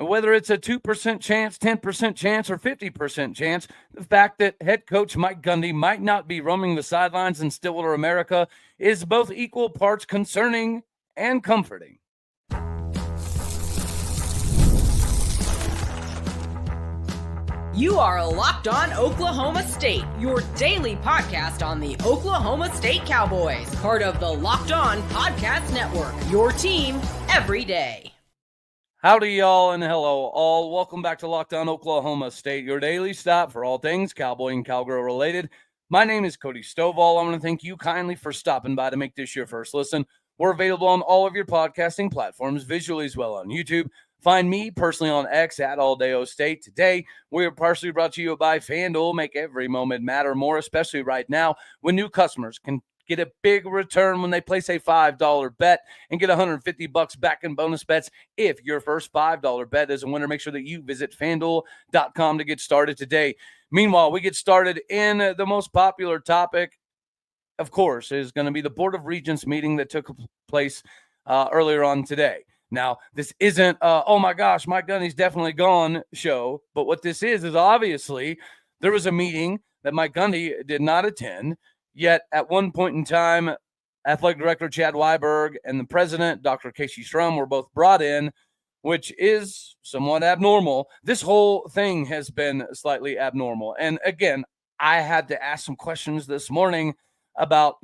Whether it's a 2% chance, 10% chance, or 50% chance, the fact that head coach Mike Gundy might not be roaming the sidelines in Stillwater, America is both equal parts concerning and comforting. You are Locked On Oklahoma State, your daily podcast on the Oklahoma State Cowboys, part of the Locked On Podcast Network, your team every day. Howdy, y'all, and hello, all. Welcome back to Locked On Oklahoma State, your daily stop for all things Cowboy and Cowgirl related. My name is Cody Stovall. I want to thank you kindly for stopping by to make this your first listen. We're available on all of your podcasting platforms, visually as well on YouTube. Find me personally on X at AllDayOState. Today, we are partially brought to you by FanDuel. Make every moment matter more, especially right now when new customers can get a big return when they place a $5 bet and get $150 back in bonus bets. If your first $5 bet is a winner, make sure that you visit FanDuel.com to get started today. Meanwhile, we get started in the most popular topic, of course, is going to be the Board of Regents meeting that took place earlier on today. Now, this isn't, oh my gosh, Mike Gundy's definitely gone show. But what this is obviously there was a meeting that Mike Gundy did not attend. Yet at one point in time, Athletic Director Chad Weiberg and the President, Dr. Casey Strum, were both brought in, which is somewhat abnormal. This whole thing has been slightly abnormal. And again, I had to ask some questions this morning about,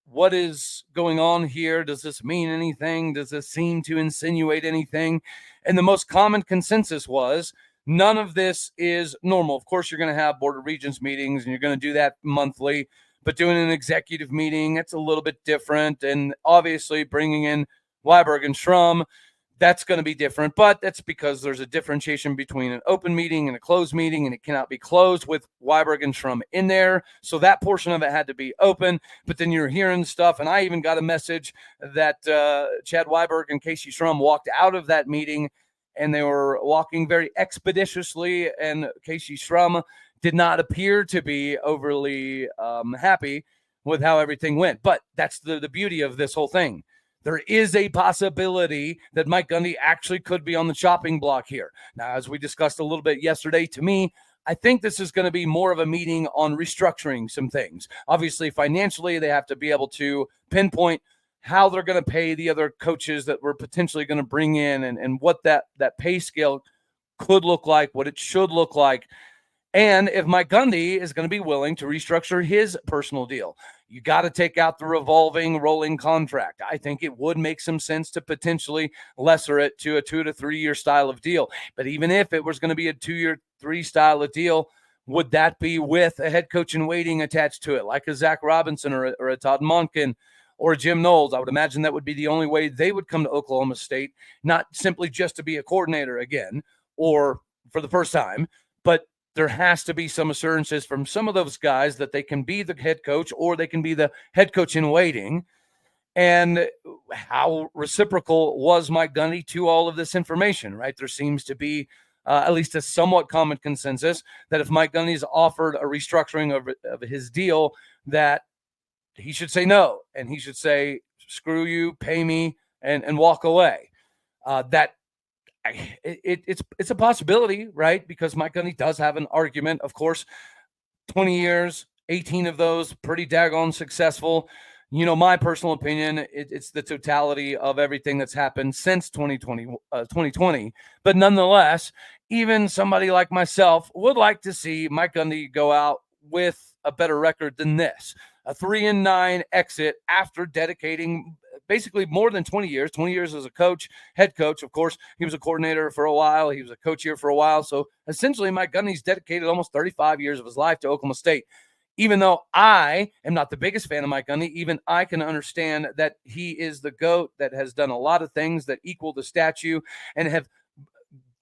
what is going on here? Does this mean anything? Does this seem to insinuate anything? And the most common consensus was none of this is normal. Of course, you're going to have Board of Regents meetings, and you're going to do that monthly. But doing an executive meeting, it's a little bit different. And obviously bringing in Weiberg and Strum, that's going to be different. But that's because there's a differentiation between an open meeting and a closed meeting, and it cannot be closed with Weiberg and Strum in there. So that portion of it had to be open. But then you're hearing stuff, and I even got a message that Chad Weiberg and Casey Strum walked out of that meeting, and they were walking very expeditiously, and Casey Strum did not appear to be overly happy with how everything went. But that's the beauty of this whole thing. There is a possibility that Mike Gundy actually could be on the chopping block here. Now, as we discussed a little bit yesterday, to me, I think this is going to be more of a meeting on restructuring some things. Obviously, financially, they have to be able to pinpoint how they're going to pay the other coaches that we're potentially going to bring in, and what that pay scale could look like, what it should look like. And if Mike Gundy is going to be willing to restructure his personal deal, you got to take out the revolving rolling contract. I think it would make some sense to potentially lesser it to a 2 to 3 year style of deal. But even if it was going to be a 2 year, 3 style of deal, would that be with a head coach in waiting attached to it, like a Zach Robinson or a Todd Monken or Jim Knowles? I would imagine that would be the only way they would come to Oklahoma State, not simply just to be a coordinator again or for the first time, but there has to be some assurances from some of those guys that they can be the head coach or they can be the head coach in waiting. And how reciprocal was Mike Gundy to all of this information, right? There seems to be at least a somewhat common consensus that if Mike Gundy's offered a restructuring of his deal, that he should say no, and he should say, screw you, pay me, and walk away. It's a possibility, right? Because Mike Gundy does have an argument. Of course, 20 years, 18 of those pretty daggone successful. My personal opinion, it's the totality of everything that's happened since 2020. But nonetheless, even somebody like myself would like to see Mike Gundy go out with a better record than this. A 3-9 exit after dedicating basically more than 20 years as a coach, head coach. Of course, he was a coordinator for a while. He was a coach here for a while. So essentially, Mike Gundy's dedicated almost 35 years of his life to Oklahoma State. Even though I am not the biggest fan of Mike Gundy, even I can understand that he is the GOAT that has done a lot of things that equal the statue and have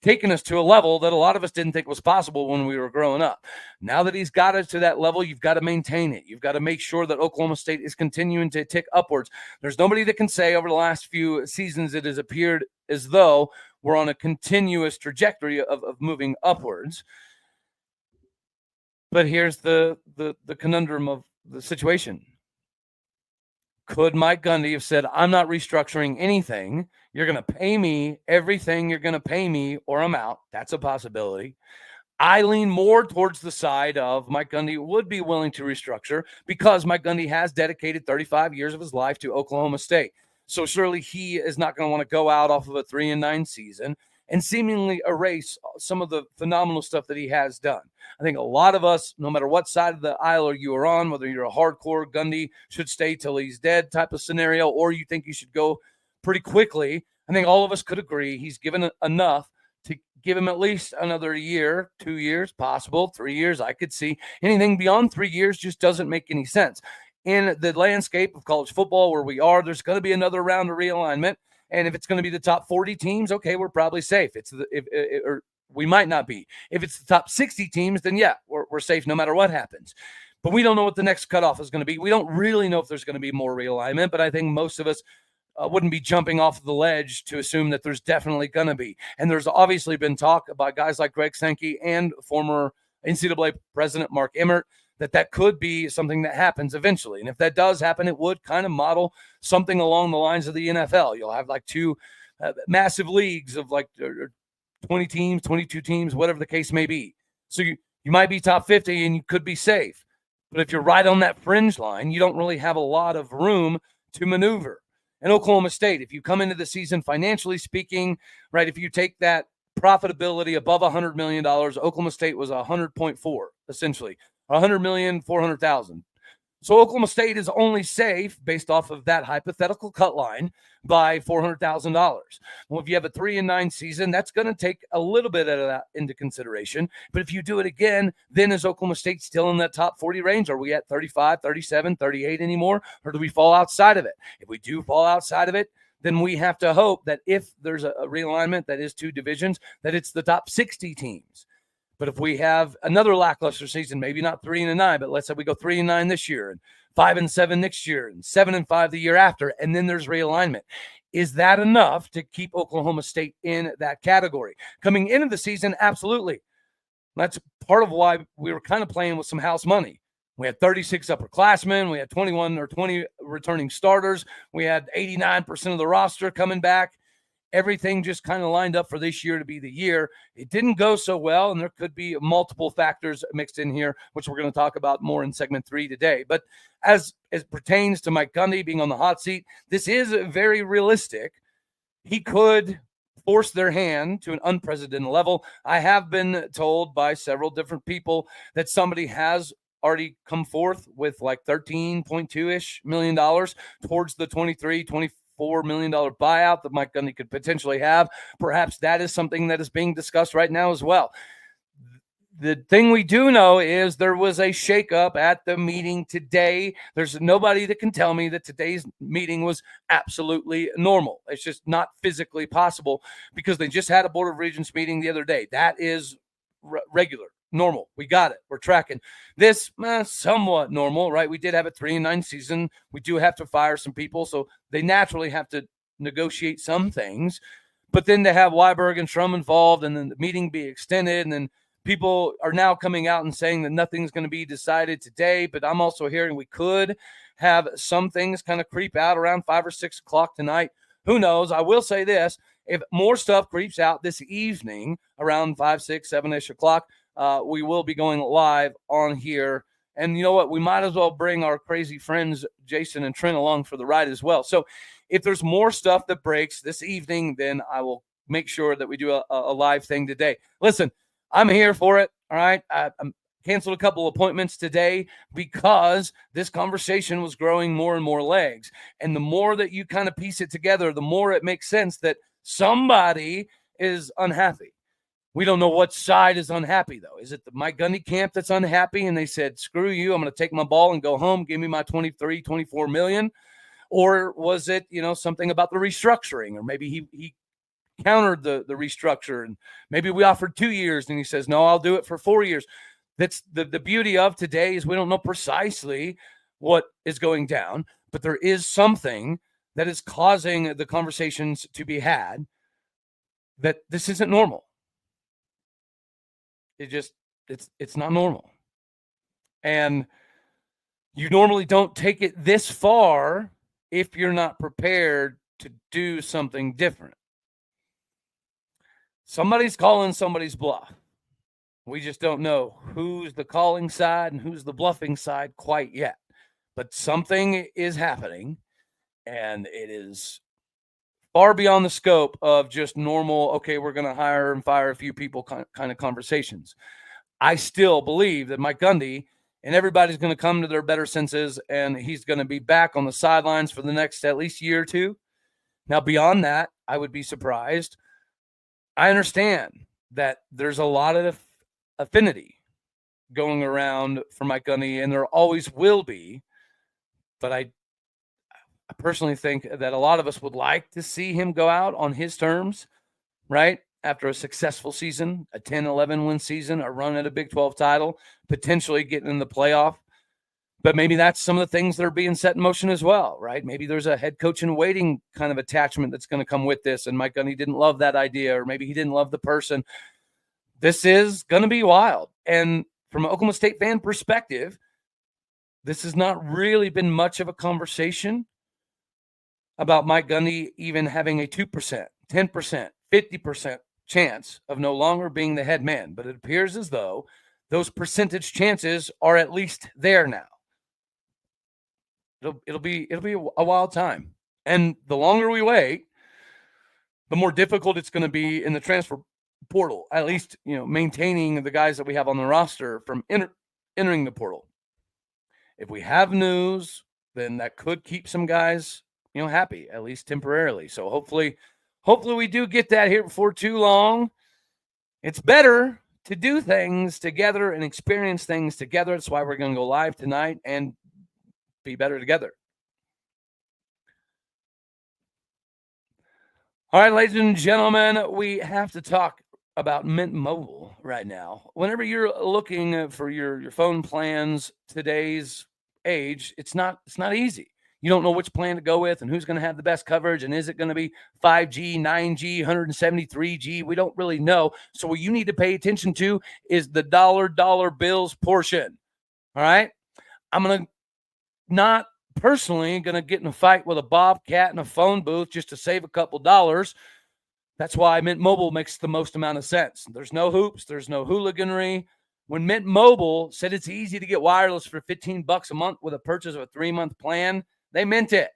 taken us to a level that a lot of us didn't think was possible when we were growing up. Now that he's got us to that level, you've got to maintain it. You've got to make sure that Oklahoma State is continuing to tick upwards. There's nobody that can say over the last few seasons it has appeared as though we're on a continuous trajectory of moving upwards. But here's the conundrum of the situation. Could Mike Gundy have said, I'm not restructuring anything. You're going to pay me everything you're going to pay me or I'm out. That's a possibility. I lean more towards the side of Mike Gundy would be willing to restructure because Mike Gundy has dedicated 35 years of his life to Oklahoma State. So surely he is not going to want to go out off of a 3-9 season and seemingly erase some of the phenomenal stuff that he has done. I think a lot of us, no matter what side of the aisle you are on, whether you're a hardcore Gundy should stay till he's dead type of scenario, or you think you should go pretty quickly, I think all of us could agree he's given enough to give him at least another year, 2 years, possible 3 years. I could see anything beyond 3 years just doesn't make any sense. In the landscape of college football where we are, there's going to be another round of realignment. And if it's going to be the top 40 teams, okay, we're probably safe. Or we might not be. If it's the top 60 teams, then yeah, we're safe no matter what happens. But we don't know what the next cutoff is going to be. We don't really know if there's going to be more realignment, but I think most of us wouldn't be jumping off the ledge to assume that there's definitely going to be. And there's obviously been talk about guys like Greg Sankey and former NCAA president Mark Emmert that could be something that happens eventually. And if that does happen, it would kind of model something along the lines of the NFL. You'll have like two massive leagues of like 20 teams, 22 teams, whatever the case may be. So you might be top 50 and you could be safe. But if you're right on that fringe line, you don't really have a lot of room to maneuver. And Oklahoma State, if you come into the season financially speaking, right, if you take that profitability above $100 million, Oklahoma State was 100.4, essentially, 100,400,000. So Oklahoma State is only safe based off of that hypothetical cut line by $400,000. Well, if you have a 3-9 season, that's going to take a little bit of that into consideration. But if you do it again, then is Oklahoma State still in that top 40 range? Are we at 35, 37, 38 anymore? Or do we fall outside of it? If we do fall outside of it, then we have to hope that if there's a realignment that is 2 divisions, that it's the top 60 teams. But if we have another lackluster season, maybe not 3-9, but let's say we go 3-9 this year and 5-7 next year and 7-5 the year after, and then there's realignment. Is that enough to keep Oklahoma State in that category? Coming into the season, absolutely. That's part of why we were kind of playing with some house money. We had 36 upperclassmen. We had 21 or 20 returning starters. We had 89% of the roster coming back. Everything just kind of lined up for this year to be the year. It didn't go so well, and there could be multiple factors mixed in here, which we're going to talk about more in segment 3 today. But as it pertains to Mike Gundy being on the hot seat, this is very realistic. He could force their hand to an unprecedented level. I have been told by several different people that somebody has already come forth with like $13.2-ish million towards the 24 $4 million buyout that Mike Gundy could potentially have. Perhaps that is something that is being discussed right now as well. The thing we do know is there was a shakeup at the meeting today. There's nobody that can tell me that today's meeting was absolutely normal. It's just not physically possible because they just had a Board of Regents meeting the other day. That is regular. Normal. We got it. We're tracking this somewhat normal, right? We did have a 3-9 season. We do have to fire some people, so they naturally have to negotiate some things. But then to have Weiberg and Strum involved and then the meeting be extended, and then people are now coming out and saying that nothing's going to be decided today. But I'm also hearing we could have some things kind of creep out around 5 or 6 o'clock tonight. Who knows? I will say this. If more stuff creeps out this evening around 5, 6, 7-ish o'clock, we will be going live on here. And you know what? We might as well bring our crazy friends, Jason and Trent, along for the ride as well. So if there's more stuff that breaks this evening, then I will make sure that we do a live thing today. Listen, I'm here for it. All right. I'm canceled a couple appointments today because this conversation was growing more and more legs. And the more that you kind of piece it together, the more it makes sense that somebody is unhappy. We don't know what side is unhappy, though. Is it the Mike Gundy camp that's unhappy and they said, screw you, I'm going to take my ball and go home, give me my 23, 24 million? Or was it, something about the restructuring? Or maybe he countered the restructure and maybe we offered 2 years and he says, no, I'll do it for 4 years. That's the beauty of today is we don't know precisely what is going down, but there is something that is causing the conversations to be had that this isn't normal. It's not normal. And you normally don't take it this far if you're not prepared to do something different. Somebody's calling somebody's bluff. We just don't know who's the calling side and who's the bluffing side quite yet. But something is happening, and it is far beyond the scope of just normal, okay, we're going to hire and fire a few people kind of conversations. I still believe that Mike Gundy and everybody's going to come to their better senses, and he's going to be back on the sidelines for the next at least year or two. Now, beyond that, I would be surprised. I understand that there's a lot of affinity going around for Mike Gundy, and there always will be. But I personally think that a lot of us would like to see him go out on his terms, right? After a successful season, a 10-11 win season, a run at a Big 12 title, potentially getting in the playoff. But maybe that's some of the things that are being set in motion as well, right? Maybe there's a head coach in waiting kind of attachment that's going to come with this, and Mike Gundy didn't love that idea, or maybe he didn't love the person. This is going to be wild. And from an Oklahoma State fan perspective, this has not really been much of a conversation about Mike Gundy even having a 2%, 10%, 50% chance of no longer being the head man. But it appears as though those percentage chances are at least there now. It'll be a wild time. And the longer we wait, the more difficult it's going to be in the transfer portal, at least, maintaining the guys that we have on the roster from entering the portal. If we have news, then that could keep some guys, happy, at least temporarily. So hopefully we do get that here before too long. It's better to do things together and experience things together. That's why we're going to go live tonight and be better together. All right, ladies and gentlemen, we have to talk about Mint Mobile right now. Whenever you're looking for your phone plans today's age, it's not easy. You don't know which plan to go with and who's going to have the best coverage, and is it going to be 5G, 9G, 173G? We don't really know. So what you need to pay attention to is the dollar bills portion. All right? I'm not personally going to get in a fight with a bobcat in a phone booth just to save a couple dollars. That's why Mint Mobile makes the most amount of sense. There's no hoops. There's no hooliganry. When Mint Mobile said it's easy to get wireless for $15 a month with a purchase of a 3-month plan, they meant it.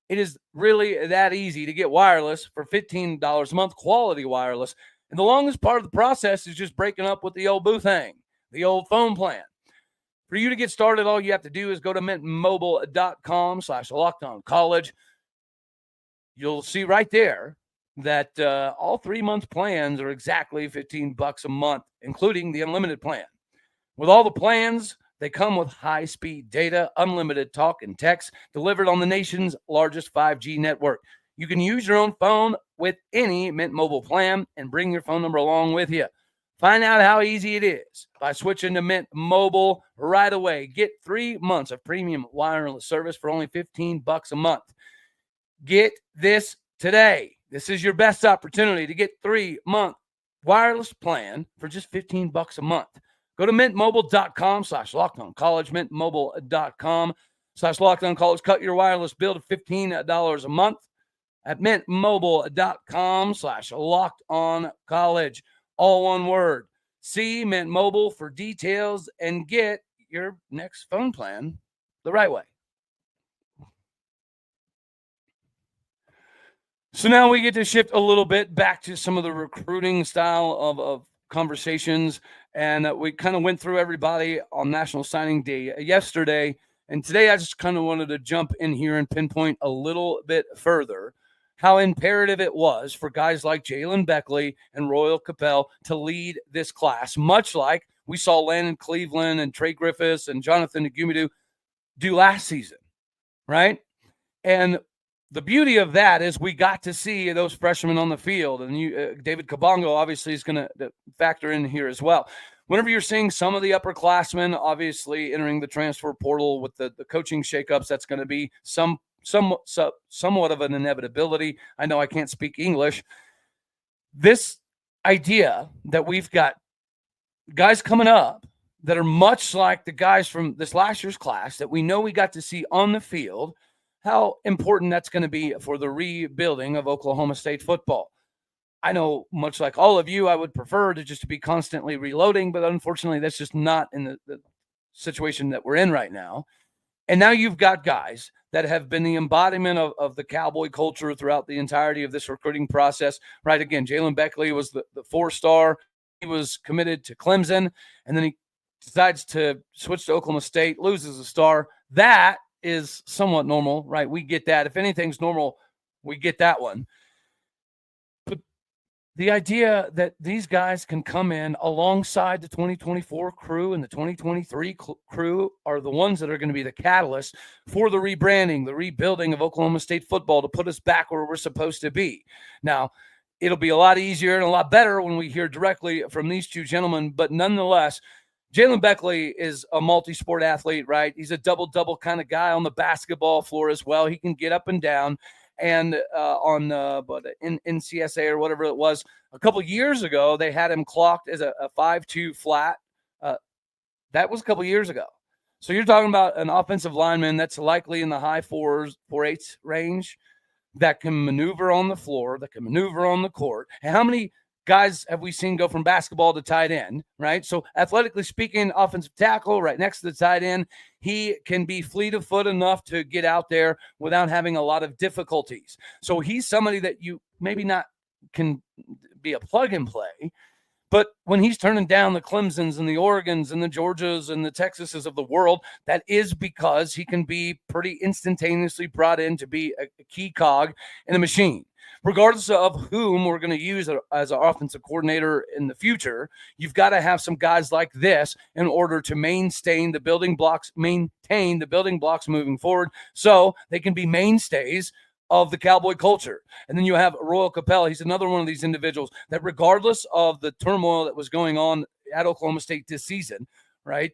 It is really that easy to get wireless for $15 a month, quality wireless. And the longest part of the process is just breaking up with the old booth hang, the old phone plan. For you to get started, all you have to do is go to mintmobile.com/lockedoncollege. You'll see right there that all 3-month plans are exactly $15 a month, including the unlimited plan. With all the plans, they come with high-speed data, unlimited talk and text, delivered on the nation's largest 5G network. You can use your own phone with any Mint Mobile plan and bring your phone number along with you. Find out how easy it is by switching to Mint Mobile right away. Get 3 months of premium wireless service for only $15 a month. Get this today. This is your best opportunity to get 3-month wireless plan for just $15 a month. Go to mintmobile.com/lockedoncollege, mintmobile.com/lockedoncollege. Cut your wireless bill to $15 a month at mintmobile.com/lockedoncollege. All one word. See Mint Mobile for details and get your next phone plan the right way. So now we get to shift a little bit back to some of the recruiting style of conversations. And we kind of went through everybody on National Signing Day yesterday. And today I just kind of wanted to jump in here and pinpoint a little bit further how imperative it was for guys like Jaylan Beckley and Royal Cappel to lead this class, much like we saw Landon Cleveland and Trey Griffiths and Jonathan Agumidu do last season, right? And the beauty of that is we got to see those freshmen on the field, and David Kabongo obviously is going to factor in here as well. Whenever you're seeing some of the upperclassmen obviously entering the transfer portal with the coaching shakeups, that's going to be somewhat of an inevitability. I know I can't speak English. This idea that we've got guys coming up that are much like the guys from this last year's class that we know we got to see on the field, how important that's going to be for the rebuilding of Oklahoma State football. I know, much like all of you, I would prefer to just be constantly reloading, but unfortunately, that's just not in the situation that we're in right now. And now you've got guys that have been the embodiment of the Cowboy culture throughout the entirety of this recruiting process, right? Again, Jaylan Beckley was the 4-star. He was committed to Clemson, and then he decides to switch to Oklahoma State, loses a star. That is somewhat normal, right? We get that. If anything's normal, we get that one. The idea that these guys can come in alongside the 2024 crew and the 2023 crew are the ones that are going to be the catalyst for the rebranding, the rebuilding of Oklahoma State football to put us back where we're supposed to be. Now, it'll be a lot easier and a lot better when we hear directly from these two gentlemen, but nonetheless, Jaylan Beckley is a multi-sport athlete, right? He's a double-double kind of guy on the basketball floor as well. He can get up and down. And in NCSA or whatever it was, a couple years ago, they had him clocked as a 5.2 flat. That was a couple years ago. So you're talking about an offensive lineman that's likely in the high 4s, 4.8 range that can maneuver on the floor, that can maneuver on the court. And how many guys have we seen go from basketball to tight end, right? So athletically speaking, offensive tackle right next to the tight end, he can be fleet of foot enough to get out there without having a lot of difficulties. So he's somebody that you maybe not can be a plug and play, but when he's turning down the Clemsons and the Oregons and the Georgias and the Texases of the world, that is because he can be pretty instantaneously brought in to be a key cog in a machine. Regardless of whom we're going to use as our offensive coordinator in the future, you've got to have some guys like this in order to maintain the building blocks moving forward so they can be mainstays of the Cowboy culture. And then you have Royal Cappel. He's another one of these individuals that regardless of the turmoil that was going on at Oklahoma State this season, right,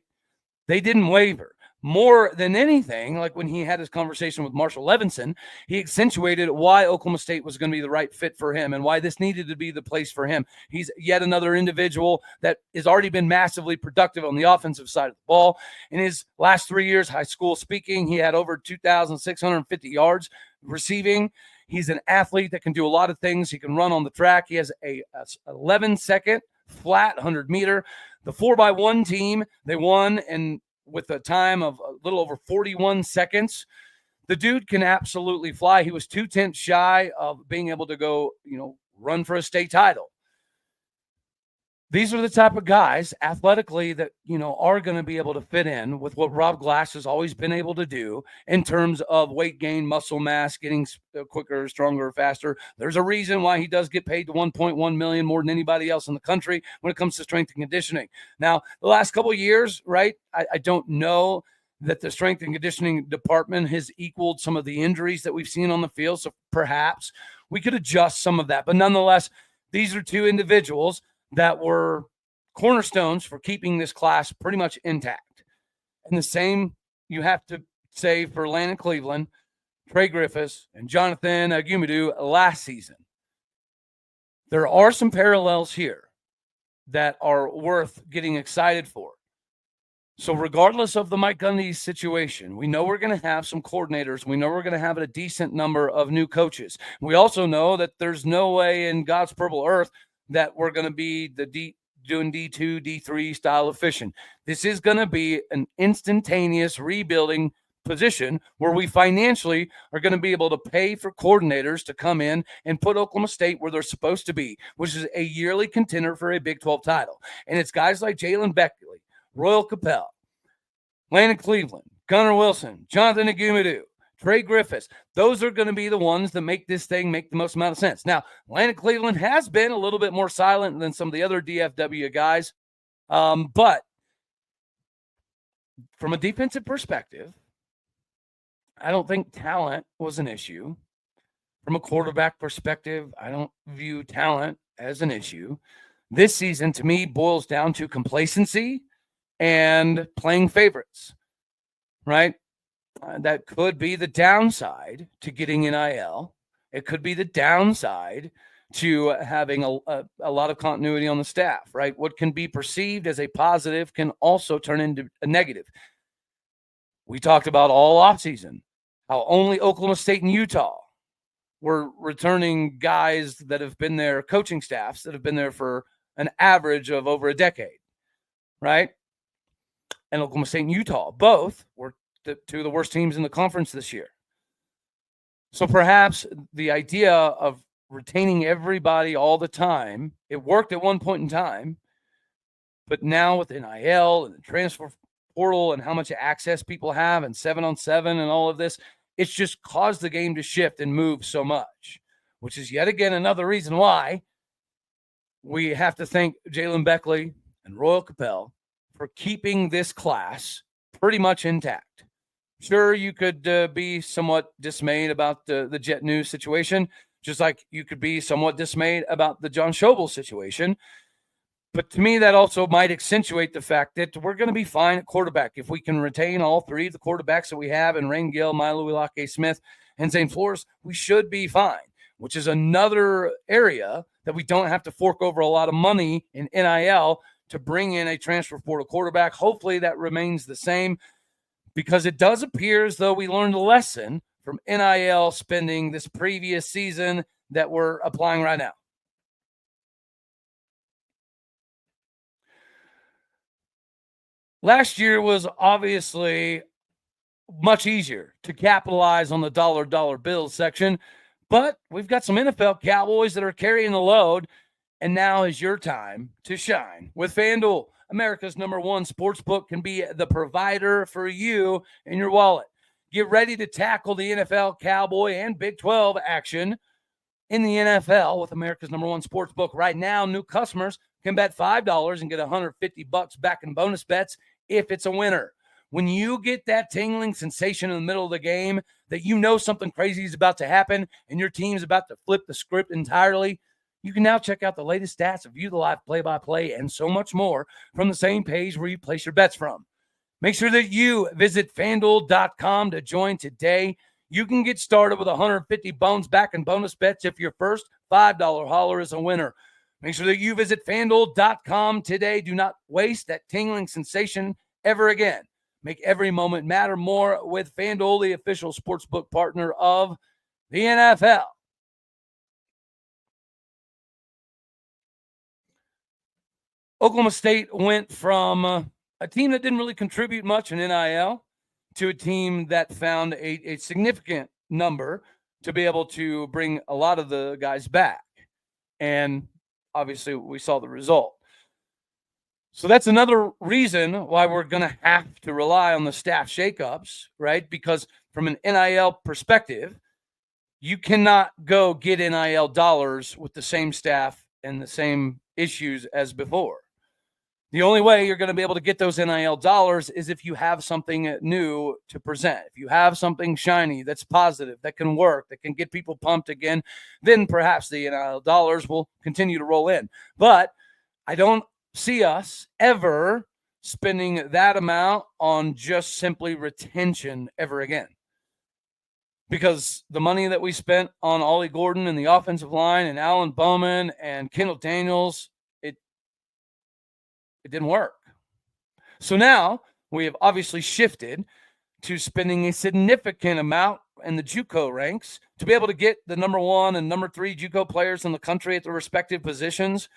they didn't waver. More than anything, like when he had his conversation with Marshall Levinson, he accentuated why Oklahoma State was going to be the right fit for him and why this needed to be the place for him. He's yet another individual that has already been massively productive on the offensive side of the ball. In his last 3 years, high school speaking, he had over 2,650 yards receiving. He's an athlete that can do a lot of things. He can run on the track. He has a 11-second flat 100-meter. The 4x1 team, they won and with a time of a little over 41 seconds. The dude can absolutely fly. He was 2/10 shy of being able to go, run for a state title. These are the type of guys athletically that, are going to be able to fit in with what Rob Glass has always been able to do in terms of weight gain, muscle mass, getting quicker, stronger, faster. There's a reason why he does get paid the $1.1 million more than anybody else in the country when it comes to strength and conditioning. Now, the last couple of years, right, I don't know that the strength and conditioning department has equaled some of the injuries that we've seen on the field. So perhaps we could adjust some of that. But nonetheless, these are two individuals that were cornerstones for keeping this class pretty much intact. And the same you have to say for Landon Cleveland, Trey Griffiths, and Jonathan Agumadu last season. There are some parallels here that are worth getting excited for. So regardless of the Mike Gundy situation, we know we're going to have some coordinators. We know we're going to have a decent number of new coaches. We also know that there's no way in God's purple earth that we're going to be doing D2, D3 style of fishing. This is going to be an instantaneous rebuilding position where we financially are going to be able to pay for coordinators to come in and put Oklahoma State where they're supposed to be, which is a yearly contender for a Big 12 title. And it's guys like Jaylan Beckley, Royal Cappel, Landon Cleveland, Gunnar Wilson, Jonathan Agumadu, Trey Griffiths. Those are going to be the ones that make this thing make the most amount of sense. Now, Landon Cleveland has been a little bit more silent than some of the other DFW guys. But from a defensive perspective, I don't think talent was an issue. From a quarterback perspective, I don't view talent as an issue. This season, to me, boils down to complacency and playing favorites, right? That could be the downside to getting NIL. It could be the downside to having a lot of continuity on the staff, right? What can be perceived as a positive can also turn into a negative. We talked about all offseason how only Oklahoma State and Utah were returning guys that have been there, coaching staffs that have been there for an average of over a decade, right? And Oklahoma State and Utah both were two of the worst teams in the conference this year. So perhaps the idea of retaining everybody all the time, it worked at one point in time, but now with NIL and the transfer portal and how much access people have and 7-on-7 and all of this, it's just caused the game to shift and move so much, which is yet again another reason why we have to thank Jaylan Beckley and Royal Cappel for keeping this class pretty much intact. Sure, you could be somewhat dismayed about the Jet News situation, just like you could be somewhat dismayed about the John Schobel situation. But to me, that also might accentuate the fact that we're going to be fine at quarterback. If we can retain all three of the quarterbacks that we have in Rain Gill, Milo Uilake Smith, and Zane Flores, we should be fine, which is another area that we don't have to fork over a lot of money in NIL to bring in a transfer portal quarterback. Hopefully that remains the same, because it does appear as though we learned a lesson from NIL spending this previous season that we're applying right now. Last year was obviously much easier to capitalize on the dollar bills section, but we've got some NFL Cowboys that are carrying the load, and now is your time to shine. With FanDuel, America's #1 sportsbook, can be the provider for you and your wallet. Get ready to tackle the NFL, Cowboy, and Big 12 action in the NFL with America's #1 sportsbook. Right now, new customers can bet $5 and get $150 back in bonus bets if it's a winner. When you get that tingling sensation in the middle of the game that you know something crazy is about to happen and your team's about to flip the script entirely, you can now check out the latest stats, view the live play-by-play, and so much more from the same page where you place your bets from. Make sure that you visit FanDuel.com to join today. You can get started with 150 bones back in bonus bets if your first $5 hauler is a winner. Make sure that you visit FanDuel.com today. Do not waste that tingling sensation ever again. Make every moment matter more with FanDuel, the official sportsbook partner of the NFL. Oklahoma State went from a team that didn't really contribute much in NIL to a team that found a significant number to be able to bring a lot of the guys back. And obviously we saw the result. So that's another reason why we're going to have to rely on the staff shakeups, right? Because from an NIL perspective, you cannot go get NIL dollars with the same staff and the same issues as before. The only way you're going to be able to get those NIL dollars is if you have something new to present. If you have something shiny that's positive, that can work, that can get people pumped again, then perhaps the NIL dollars will continue to roll in. But I don't see us ever spending that amount on just simply retention ever again. Because the money that we spent on Ollie Gordon and the offensive line and Alan Bowman and Kendall Daniels, it didn't work. So now we have obviously shifted to spending a significant amount in the JUCO ranks to be able to get the #1 and #3 JUCO players in the country at their respective positions.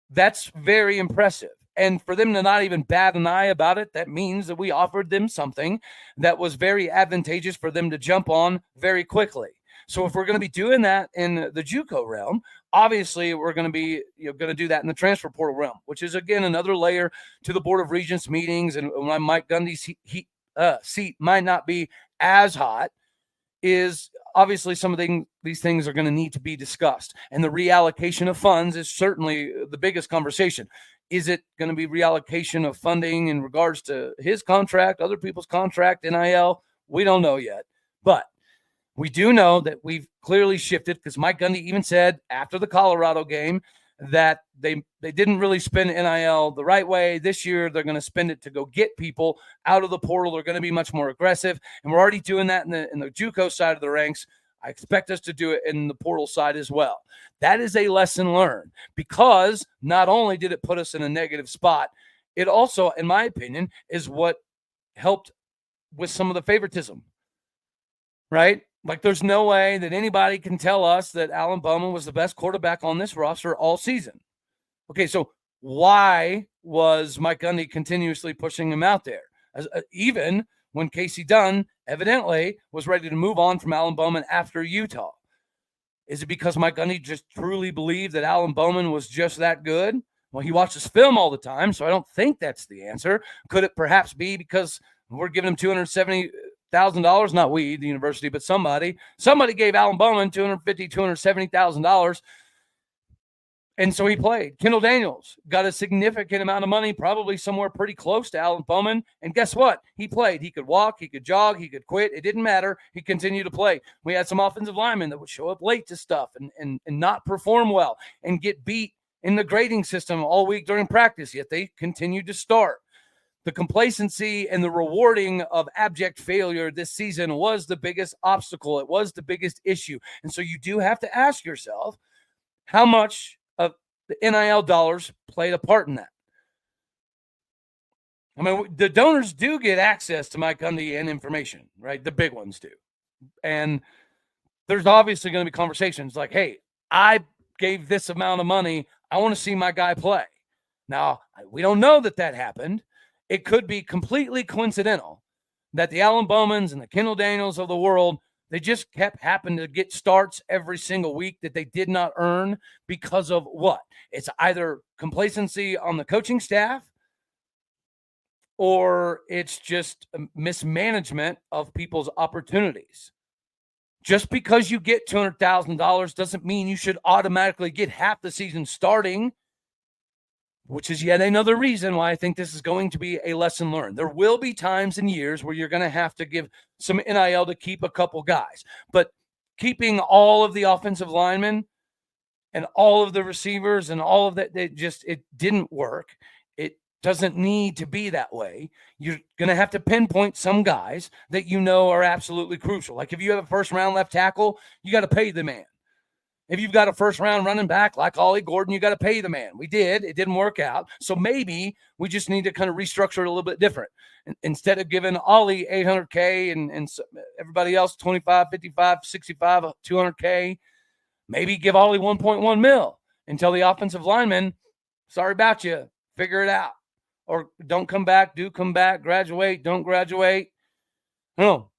That's very impressive. And for them to not even bat an eye about it, that means that we offered them something that was very advantageous for them to jump on very quickly. So if we're going to be doing that in the JUCO realm, obviously we're going to be going to do that in the transfer portal realm, which is, again, another layer to the Board of Regents meetings. And why Mike Gundy's seat might not be as hot is obviously some of these things are going to need to be discussed. And the reallocation of funds is certainly the biggest conversation. Is it going to be reallocation of funding in regards to his contract, other people's contract, NIL? We don't know yet. But we do know that we've clearly shifted, because Mike Gundy even said after the Colorado game that they didn't really spend NIL the right way. This year, they're going to spend it to go get people out of the portal. They're going to be much more aggressive, and we're already doing that in the JUCO side of the ranks. I expect us to do it in the portal side as well. That is a lesson learned, because not only did it put us in a negative spot, it also, in my opinion, is what helped with some of the favoritism. right? Like, there's no way that anybody can tell us that Alan Bowman was the best quarterback on this roster all season. Okay, so why was Mike Gundy continuously pushing him out there? Even when Casey Dunn evidently was ready to move on from Alan Bowman after Utah. Is it because Mike Gundy just truly believed that Alan Bowman was just that good? Well, he watches film all the time, so I don't think that's the answer. Could it perhaps be because we're giving him $270,000? Not we, the university, but somebody. Somebody gave Alan Bowman $250,000, $270,000. And so he played. Kendall Daniels got a significant amount of money, probably somewhere pretty close to Alan Bowman. And guess what? He played. He could walk, he could jog, he could quit. It didn't matter. He continued to play. We had some offensive linemen that would show up late to stuff and not perform well and get beat in the grading system all week during practice, yet they continued to start. The complacency and the rewarding of abject failure this season was the biggest obstacle. It was the biggest issue. And so you do have to ask yourself, how much of the NIL dollars played a part in that? I mean, the donors do get access to Mike Gundy and information, right? The big ones do. And there's obviously going to be conversations like, hey, I gave this amount of money. I want to see my guy play. Now, we don't know that happened. It could be completely coincidental that the Alan Bowmans and the Kendall Daniels of the world, they just kept happening to get starts every single week that they did not earn because of what? It's either complacency on the coaching staff or it's just mismanagement of people's opportunities. Just because you get $200,000 doesn't mean you should automatically get half the season starting, which is yet another reason why I think this is going to be a lesson learned. There will be times and years where you're going to have to give some NIL to keep a couple guys, but keeping all of the offensive linemen and all of the receivers and all of that, it didn't work. It doesn't need to be that way. You're going to have to pinpoint some guys that you know are absolutely crucial. Like if you have a first-round left tackle, you got to pay the man. If you've got a first-round running back like Ollie Gordon, you got to pay the man. We did. It didn't work out. So maybe we just need to kind of restructure it a little bit different. Instead of giving Ollie $800K and everybody else 25, 55, 65, $200K, maybe give Ollie 1.1 mil and tell the offensive lineman, sorry about you, figure it out. Or don't come back, do come back, graduate, don't graduate. No.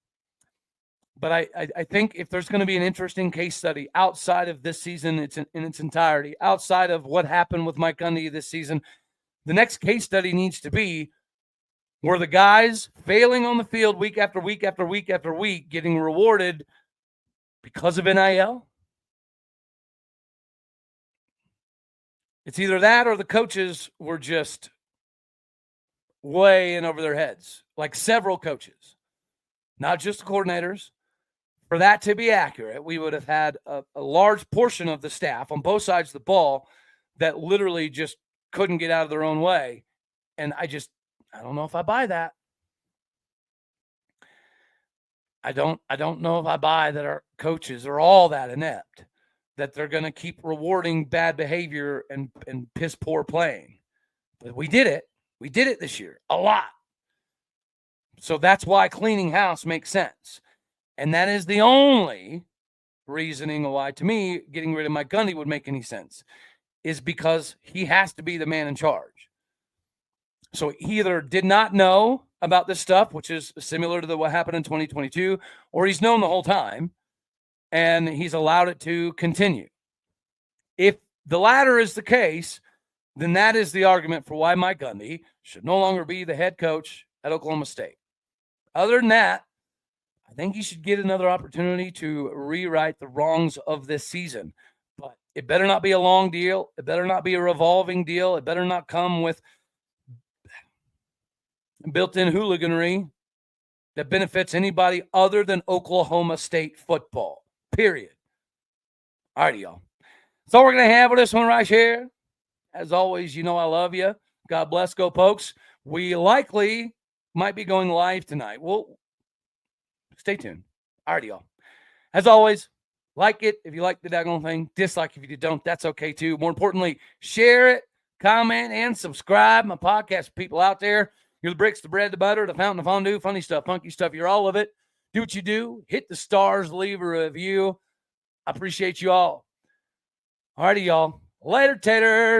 But I think if there's going to be an interesting case study outside of this season, it's in its entirety, outside of what happened with Mike Gundy this season, the next case study needs to be were the guys failing on the field week after week after week after week getting rewarded because of NIL? It's either that or the coaches were just way in over their heads, like several coaches, not just the coordinators. For that to be accurate, we would have had a large portion of the staff on both sides of the ball that literally just couldn't get out of their own way. And I don't know if I buy that. I don't know if I buy that our coaches are all that inept, that they're going to keep rewarding bad behavior and piss poor playing. But we did it. We did it this year a lot. So that's why cleaning house makes sense. And that is the only reasoning why, to me, getting rid of Mike Gundy would make any sense, is because he has to be the man in charge. So he either did not know about this stuff, which is similar to what happened in 2022, or he's known the whole time, and he's allowed it to continue. If the latter is the case, then that is the argument for why Mike Gundy should no longer be the head coach at Oklahoma State. Other than that, I think he should get another opportunity to rewrite the wrongs of this season. But it better not be a long deal. It better not be a revolving deal. It better not come with built-in hooliganry that benefits anybody other than Oklahoma State football, period. All righty, y'all. That's all we're going to have with this one right here. As always, you know I love you. God bless. Go Pokes. We likely might be going live tonight. We'll stay tuned. All righty, y'all. As always, like it if you like the daggone thing. Dislike if you don't. That's okay, too. More importantly, share it, comment, and subscribe. My podcast people out there. You're the bricks, the bread, the butter, the fountain, the fondue, funny stuff, funky stuff. You're all of it. Do what you do. Hit the stars. Leave a review. I appreciate you all. Alrighty, y'all. Later, taters.